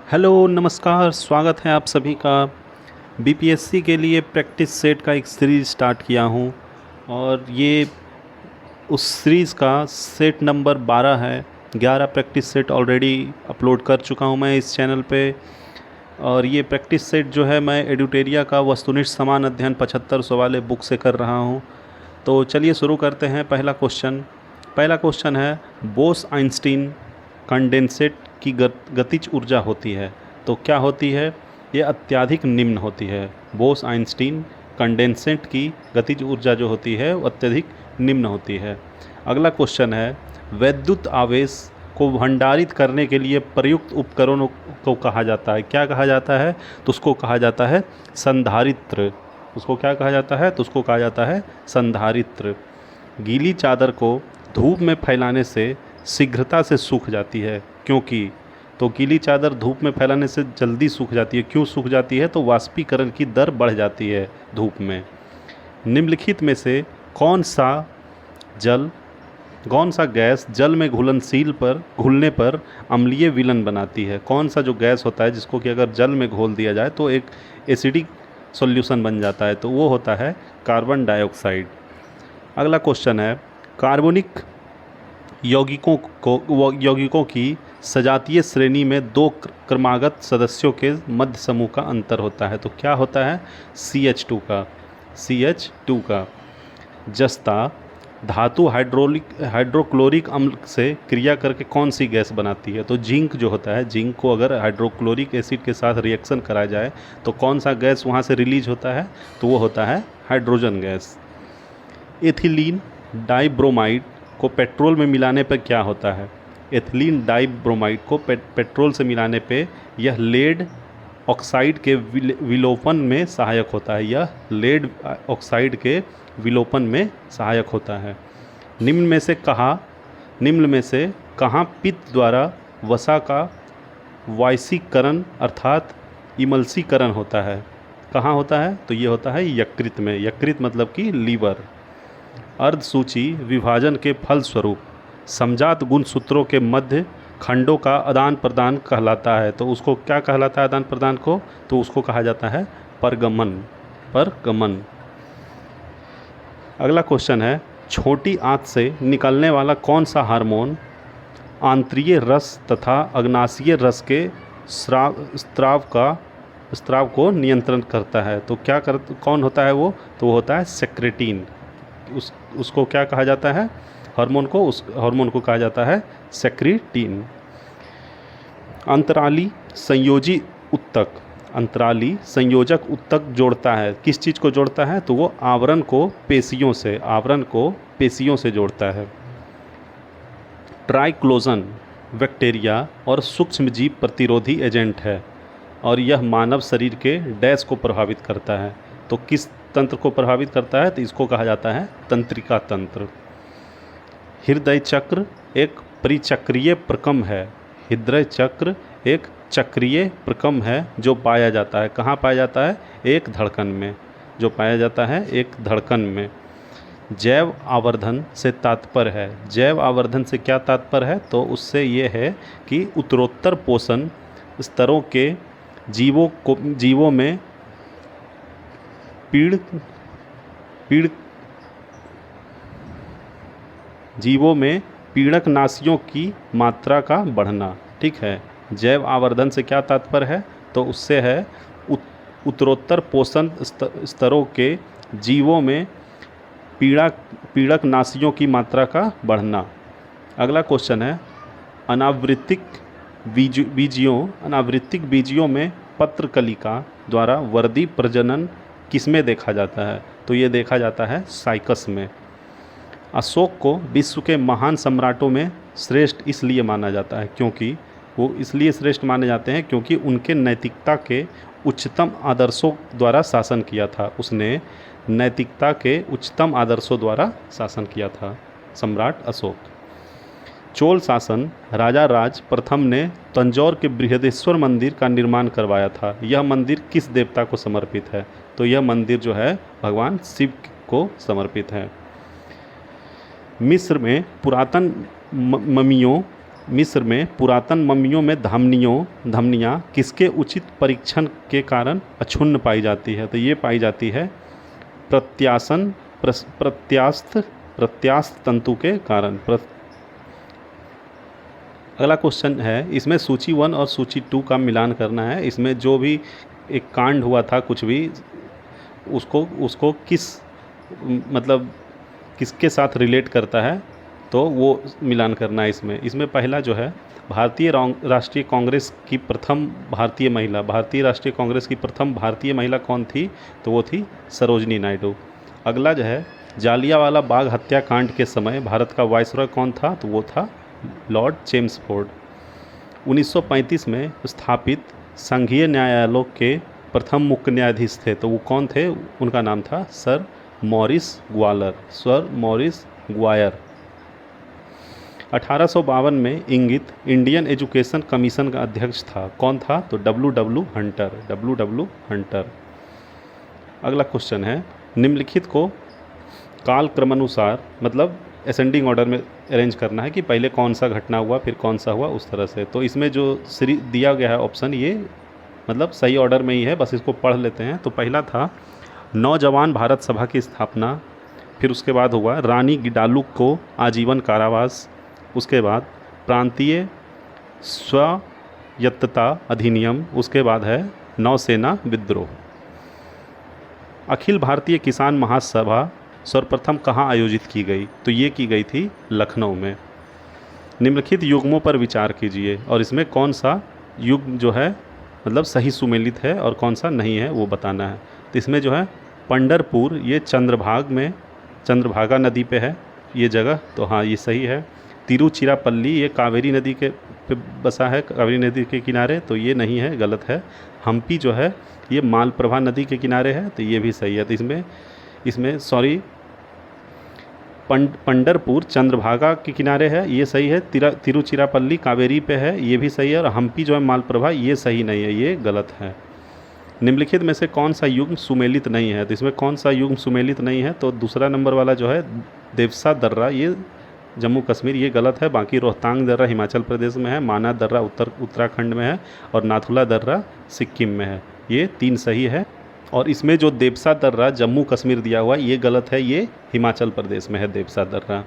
Hello नमस्कार, स्वागत है आप सभी का। बीपीएससी के लिए प्रैक्टिस सेट का एक सीरीज़ स्टार्ट किया हूँ और ये उस सीरीज़ का सेट नंबर 12 है। 11 प्रैक्टिस सेट ऑलरेडी अपलोड कर चुका हूँ मैं इस चैनल पे। और ये प्रैक्टिस सेट जो है मैं एडुटेरिया का वस्तुनिष्ठ समान अध्ययन 75 वाले बुक से कर रहा हूँ। तो चलिए शुरू करते हैं। पहला क्वेश्चन है, बोस आइंस्टीन कंडेंसेट की गतिज ऊर्जा होती है तो क्या होती है? ये अत्यधिक निम्न होती है। बोस आइंस्टीन कंडेंसेट की गतिज ऊर्जा जो होती है वो अत्यधिक निम्न होती है। अगला क्वेश्चन है, वैद्युत आवेश को भंडारित करने के लिए प्रयुक्त उपकरणों को कहा जाता है, क्या कहा जाता है? तो उसको कहा जाता है संधारित्र। उसको क्या कहा जाता है? तो उसको कहा जाता है संधारित्र। गीली चादर को धूप में फैलाने से शीघ्रता से सूख जाती है, क्योंकि तो गीली चादर धूप में फैलाने से जल्दी सूख जाती है। क्यों सूख जाती है? तो वाष्पीकरण की दर बढ़ जाती है धूप में। निम्नलिखित में से जल कौन सा गैस जल में घुलने पर अम्लीय विलयन बनाती है? कौन सा जो गैस होता है जिसको कि अगर जल में घोल दिया जाए तो एक एसिडिक सॉल्यूशन बन जाता है, तो वो होता है कार्बन डाइऑक्साइड। अगला क्वेश्चन है, कार्बनिक यौगिकों की सजातीय श्रेणी में दो क्रमागत सदस्यों के मध्य समूह का अंतर होता है, तो क्या होता है? CH2 का। जस्ता धातु हाइड्रोक्लोरिक अम्ल से क्रिया करके कौन सी गैस बनाती है? तो जिंक जो होता है, जिंक को अगर हाइड्रोक्लोरिक एसिड के साथ रिएक्शन कराया जाए तो कौन सा गैस वहाँ से रिलीज होता है? तो वो होता है हाइड्रोजन गैस। एथिलीन डाइब्रोमाइड को पेट्रोल में मिलाने पर क्या होता है? एथिलीन डाइब्रोमाइड को पेट्रोल से मिलाने पे यह लेड ऑक्साइड के विलोपन में सहायक होता है। यह लेड ऑक्साइड के विलोपन में सहायक होता है। निम्न में से कहाँ पित्त द्वारा वसा का वायसीकरण अर्थात इमल्सीकरण होता है? कहाँ होता है? तो ये होता है यकृत में। यकृत मतलब कि लीवर। अर्धसूची विभाजन के फलस्वरूप समजात गुणसूत्रों के मध्य खंडों का आदान प्रदान कहलाता है, तो उसको क्या कहलाता है आदान प्रदान को? तो उसको कहा जाता है परगमन। अगला क्वेश्चन है, छोटी आंत से निकलने वाला कौन सा हार्मोन आंतरीय रस तथा अग्नाशयी रस के स्राव को नियंत्रण करता है? तो कौन होता है वो? तो वो होता है सेक्रेटिन। उसको क्या कहा जाता है? उस हार्मोन को कहा जाता है सेक्रेटिन। अंतराली संयोजक उत्तक जोड़ता है, किस चीज़ को जोड़ता है? तो वो आवरण को पेशियों से जोड़ता है। ट्राइक्लोजन बैक्टीरिया और सूक्ष्मजीव प्रतिरोधी एजेंट है और यह मानव शरीर के डैश को प्रभावित करता है। तो किस तंत्र को प्रभावित करता है? तो इसको कहा जाता है तंत्रिका तंत्र। हृदय चक्र एक परिचक्रीय प्रकम है। हृदय चक्र एक चक्रीय प्रकम है जो पाया जाता है, कहाँ पाया जाता है? एक धड़कन में, जो पाया जाता है एक धड़कन में। जैव आवर्धन से तात्पर्य है, जैव आवर्धन से क्या तात्पर्य है? तो उससे ये है कि उत्तरोत्तर पोषण स्तरों के जीवों में पीड़कनाशियों की मात्रा का बढ़ना। ठीक है, जैव आवर्धन से क्या तात्पर्य है? तो उससे है उत्तरोत्तर पोषण स्तरों के जीवों में पीड़कनाशियों की मात्रा का बढ़ना। अगला क्वेश्चन है, अनावृत्तिक बीजियों में पत्रकलिका द्वारा वर्दी प्रजनन किसमें देखा जाता है? तो ये देखा जाता है साइकस में। अशोक को विश्व के महान सम्राटों में श्रेष्ठ इसलिए माना जाता है क्योंकि क्योंकि उनके नैतिकता के उच्चतम आदर्शों द्वारा शासन किया था। उसने नैतिकता के उच्चतम आदर्शों द्वारा शासन किया था सम्राट अशोक। चोल शासन राजा राज प्रथम ने तंजौर के बृहदेश्वर मंदिर का निर्माण करवाया था। यह मंदिर किस देवता को समर्पित है? तो यह मंदिर जो है भगवान शिव को समर्पित है। मिस्र में पुरातन ममियों मिस्र में पुरातन मम्मियों में धमनियाँ किसके उचित परीक्षण के कारण अक्षुण्ण पाई जाती है? तो ये पाई जाती है प्रत्यास्थ तंतु के कारण। अगला क्वेश्चन है, इसमें सूची 1 और सूची 2 का मिलान करना है। इसमें जो भी एक कांड हुआ था कुछ भी, उसको मतलब किसके साथ रिलेट करता है, तो वो मिलान करना है इसमें पहला जो है, भारतीय राष्ट्रीय कांग्रेस की प्रथम भारतीय राष्ट्रीय कांग्रेस की प्रथम भारतीय महिला कौन थी? तो वो थी सरोजनी नायडू। अगला जो है, जालियांवाला बाग हत्याकांड के समय भारत का वायसरॉय कौन था? तो वो था लॉर्ड चेम्सफोर्ड। 1935 में स्थापित संघीय न्यायालयों के प्रथम मुख्य न्यायाधीश थे, तो वो कौन थे? उनका नाम था सर मॉरिस ग्वायर। 1852 में इंडियन एजुकेशन कमीशन का अध्यक्ष था, कौन था? तो डब्ल्यू हंटर। अगला क्वेश्चन है, निम्नलिखित को कालक्रमानुसार मतलब असेंडिंग ऑर्डर में अरेंज करना है कि पहले कौन सा घटना हुआ फिर कौन सा हुआ, उस तरह से। तो इसमें जो दिया गया है ऑप्शन, ये मतलब सही ऑर्डर में ही है, बस इसको पढ़ लेते हैं। तो पहला था नौजवान भारत सभा की स्थापना, फिर उसके बाद हुआ रानी गिडालू को आजीवन कारावास, उसके बाद प्रांतीय स्वायत्तता अधिनियम, उसके बाद है नौसेना विद्रोह। अखिल भारतीय किसान महासभा सर्वप्रथम कहाँ आयोजित की गई? तो ये की गई थी लखनऊ में। निम्नलिखित युग्मों पर विचार कीजिए और इसमें कौन सा युग्म जो है मतलब सही सुमेलित है और कौन सा नहीं है वो बताना है। तो इसमें जो है पंढरपुर, ये चंद्रभागा नदी पे है ये जगह, तो हाँ ये सही है। तिरुचिरापल्ली, ये कावेरी नदी के पे बसा है, कावेरी नदी के किनारे, तो ये नहीं है, गलत है। हम्पी जो है ये मालप्रभा नदी के किनारे है, तो ये भी सही है। तो इसमें सॉरी, पंढरपुर चंद्रभागा के किनारे है, ये सही है। तिरुचिरापल्ली कावेरी पे है, ये भी सही है। और हम्पी जो है मालप्रभा, ये सही नहीं है, ये गलत है। निम्नलिखित में से कौन सा युग्म सुमेलित नहीं है? तो इसमें कौन सा युग्म सुमेलित नहीं है? तो दूसरा नंबर वाला जो है देवसा दर्रा, ये जम्मू कश्मीर, ये गलत है। बाकी रोहतांग दर्रा हिमाचल प्रदेश में है, माना दर्रा उत्तराखंड में है और नाथुला दर्रा सिक्किम में है, ये 3 सही है। और इसमें जो देवसा दर्रा जम्मू कश्मीर दिया हुआ ये गलत है, ये हिमाचल प्रदेश में है देवसा दर्रा।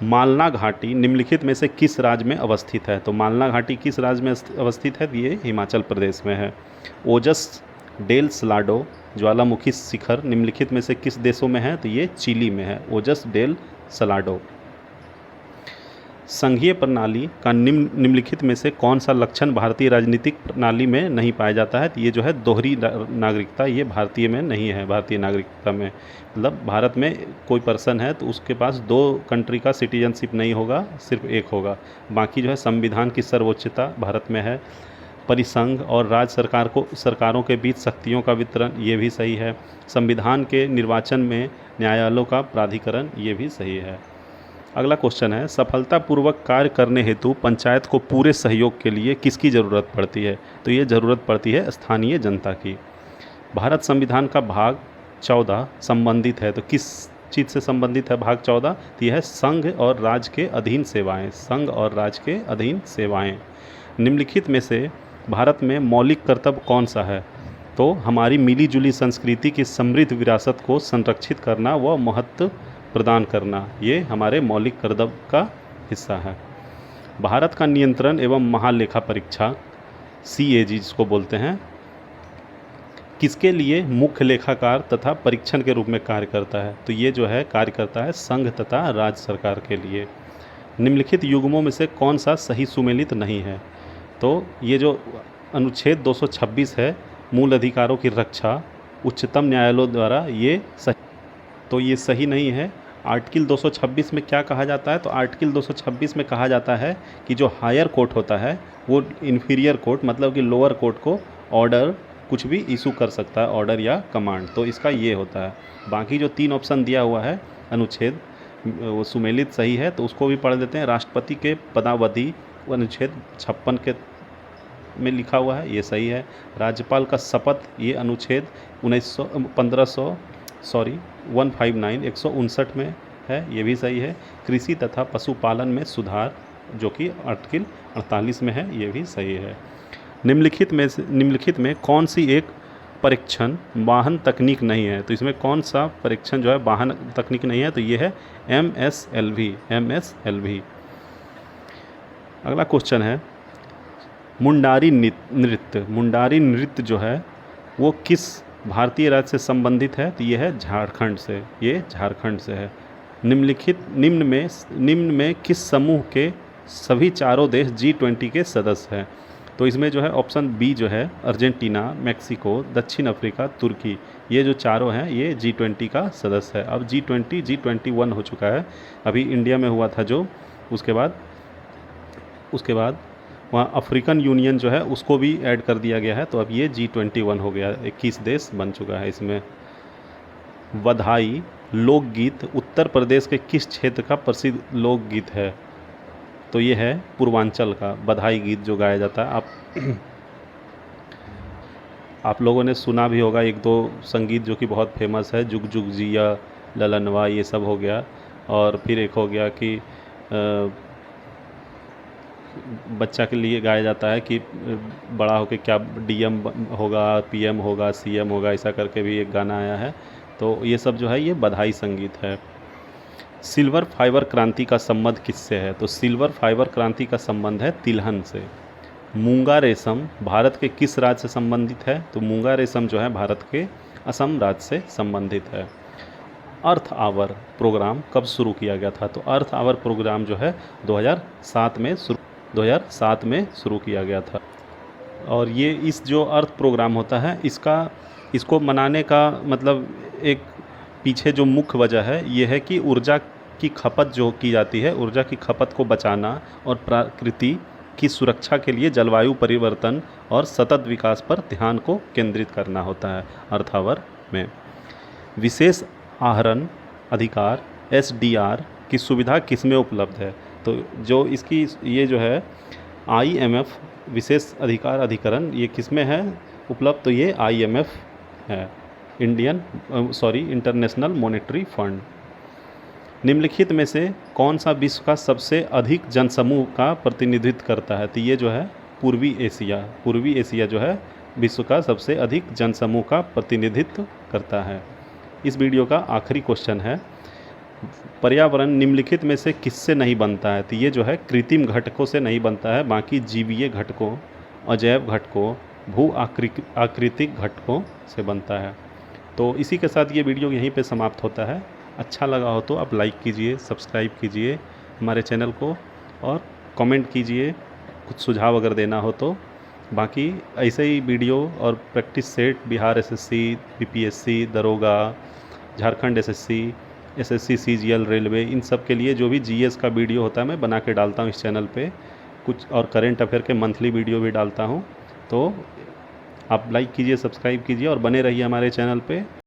मालना घाटी निम्नलिखित में से किस राज्य में अवस्थित है? तो मालना घाटी किस राज्य में अवस्थित है? ये हिमाचल प्रदेश में है। ओजस डेल सलाडो ज्वालामुखी शिखर निम्नलिखित में से किस देशों में है? तो ये चिली में है, ओजस डेल सलाडो। संघीय प्रणाली का निम्नलिखित में से कौन सा लक्षण भारतीय राजनीतिक प्रणाली में नहीं पाया जाता है? तो ये जो है दोहरी नागरिकता, ये भारतीय में नहीं है। भारतीय नागरिकता में मतलब भारत में कोई पर्सन है तो उसके पास 2 कंट्री का सिटीजनशिप नहीं होगा, सिर्फ एक होगा। बाकी जो है संविधान की सर्वोच्चता भारत में है। परिसंघ और राज्य सरकारों के बीच शक्तियों का वितरण, ये भी सही है। संविधान के निर्वाचन में न्यायालयों का प्राधिकरण, ये भी सही है। अगला क्वेश्चन है, सफलतापूर्वक कार्य करने हेतु पंचायत को पूरे सहयोग के लिए किसकी ज़रूरत पड़ती है? तो ये ज़रूरत पड़ती है स्थानीय जनता की। भारत संविधान का भाग 14 संबंधित है, तो किस चीज़ से संबंधित है भाग 14? तो यह है संघ और राज्य के अधीन सेवाएं, संघ और राज्य के अधीन सेवाएं। निम्नलिखित में से भारत में मौलिक कर्तव्य कौन सा है? तो हमारी मिली जुली संस्कृति की समृद्ध विरासत को संरक्षित करना व महत्व प्रदान करना, ये हमारे मौलिक कर्तव्य का हिस्सा है। भारत का नियंत्रण एवं महालेखा परीक्षा CAG जिसको बोलते हैं, किसके लिए मुख्य लेखाकार तथा परीक्षण के रूप में कार्य करता है? तो ये जो है कार्य करता है संघ तथा राज्य सरकार के लिए। निम्नलिखित युग्मों में से कौन सा सही सुमेलित नहीं है? तो ये जो अनुच्छेद 226 है, मूल अधिकारों की रक्षा उच्चतम न्यायालय द्वारा, ये सही, तो ये सही नहीं है। आर्टिकल 226 में क्या कहा जाता है? तो आर्टिकल 226 में कहा जाता है कि जो हायर कोर्ट होता है वो इन्फीरियर कोर्ट मतलब कि लोअर कोर्ट को ऑर्डर कुछ भी इशू कर सकता है, ऑर्डर या कमांड, तो इसका ये होता है। बाकी जो 3 ऑप्शन दिया हुआ है अनुच्छेद, वो सुमेलित सही है, तो उसको भी पढ़ लेते हैं। राष्ट्रपति के पदावधि अनुच्छेद 56 के में लिखा हुआ है, ये सही है। राज्यपाल का शपथ, ये अनुच्छेद 159 159 में है, ये भी सही है। कृषि तथा पशुपालन में सुधार जो कि आर्टिकल 48 में है, ये भी सही है। निम्नलिखित में कौन सी एक परीक्षण वाहन तकनीक नहीं है? तो इसमें कौन सा परीक्षण जो है वाहन तकनीक नहीं है? तो ये है MSLV। अगला क्वेश्चन है मुंडारी नृत्य जो है वो किस भारतीय राज्य से संबंधित है? तो ये है झारखंड से, ये झारखंड से है। निम्न में किस समूह के सभी चारों देश G20 के सदस्य हैं? तो इसमें जो है ऑप्शन बी जो है अर्जेंटीना, मैक्सिको, दक्षिण अफ्रीका, तुर्की, ये जो चारों हैं ये G20 का सदस्य है। अब G21 हो चुका है, अभी इंडिया में हुआ था जो, उसके बाद वहाँ अफ्रीकन यूनियन जो है उसको भी ऐड कर दिया गया है, तो अब ये G21 हो गया, 21 देश बन चुका है इसमें। बधाई लोकगीत उत्तर प्रदेश के किस क्षेत्र का प्रसिद्ध लोकगीत है? तो ये है पूर्वांचल का बधाई गीत जो गाया जाता है। आप लोगों ने सुना भी होगा एक दो संगीत जो कि बहुत फेमस है, जुग जुग जिया, ललनवा, ये सब हो गया। और फिर एक हो गया कि बच्चा के लिए गाया जाता है कि बड़ा होके क्या DM होगा, PM होगा, CM होगा, ऐसा करके भी एक गाना आया है। तो ये सब जो है ये बधाई संगीत है। सिल्वर फाइबर क्रांति का संबंध किससे है? तो सिल्वर फाइबर क्रांति का संबंध है तिलहन से। मूंगा रेशम भारत के किस राज्य से संबंधित है? तो मूंगा रेशम जो है भारत के असम राज्य से संबंधित है। अर्थ आवर प्रोग्राम कब शुरू किया गया था? तो अर्थ आवर प्रोग्राम जो है 2007 में शुरू किया गया था। और ये इस जो अर्थ प्रोग्राम होता है इसको मनाने का मतलब एक पीछे जो मुख्य वजह है ये है कि ऊर्जा की खपत जो की जाती है, ऊर्जा की खपत को बचाना और प्रकृति की सुरक्षा के लिए जलवायु परिवर्तन और सतत विकास पर ध्यान को केंद्रित करना होता है अर्थ आवर में। विशेष आहरण अधिकार SDR की सुविधा किसमें उपलब्ध है? तो जो इसकी ये जो है IMF विशेष अधिकार अधिकरण ये किसमें है उपलब्ध? तो ये IMF है, इंटरनेशनल मॉनेटरी फंड। निम्नलिखित में से कौन सा विश्व का सबसे अधिक जनसमूह का प्रतिनिधित्व करता है? तो ये जो है पूर्वी एशिया जो है विश्व का सबसे अधिक जनसमूह का प्रतिनिधित्व करता है। इस वीडियो का आखिरी क्वेश्चन है पर्यावरण निम्नलिखित में से किससे नहीं बनता है? तो ये जो है कृत्रिम घटकों से नहीं बनता है, बाकी जीवीय घटकों, अजैव घटकों, भू आकृतिक घटकों से बनता है। तो इसी के साथ ये वीडियो यहीं पे समाप्त होता है। अच्छा लगा हो तो आप लाइक कीजिए, सब्सक्राइब कीजिए हमारे चैनल को और कमेंट कीजिए कुछ सुझाव अगर देना हो तो। बाकी ऐसे ही वीडियो और practice set Bihar SSC, BPSC, दरोगा, झारखंड SSC, CGL, रेलवे, इन सब के लिए जो भी GS का वीडियो होता है मैं बना के डालता हूँ इस चैनल पे कुछ, और करेंट अफेयर के मंथली वीडियो भी डालता हूँ। तो आप लाइक कीजिए, सब्सक्राइब कीजिए और बने रहिए हमारे चैनल पे।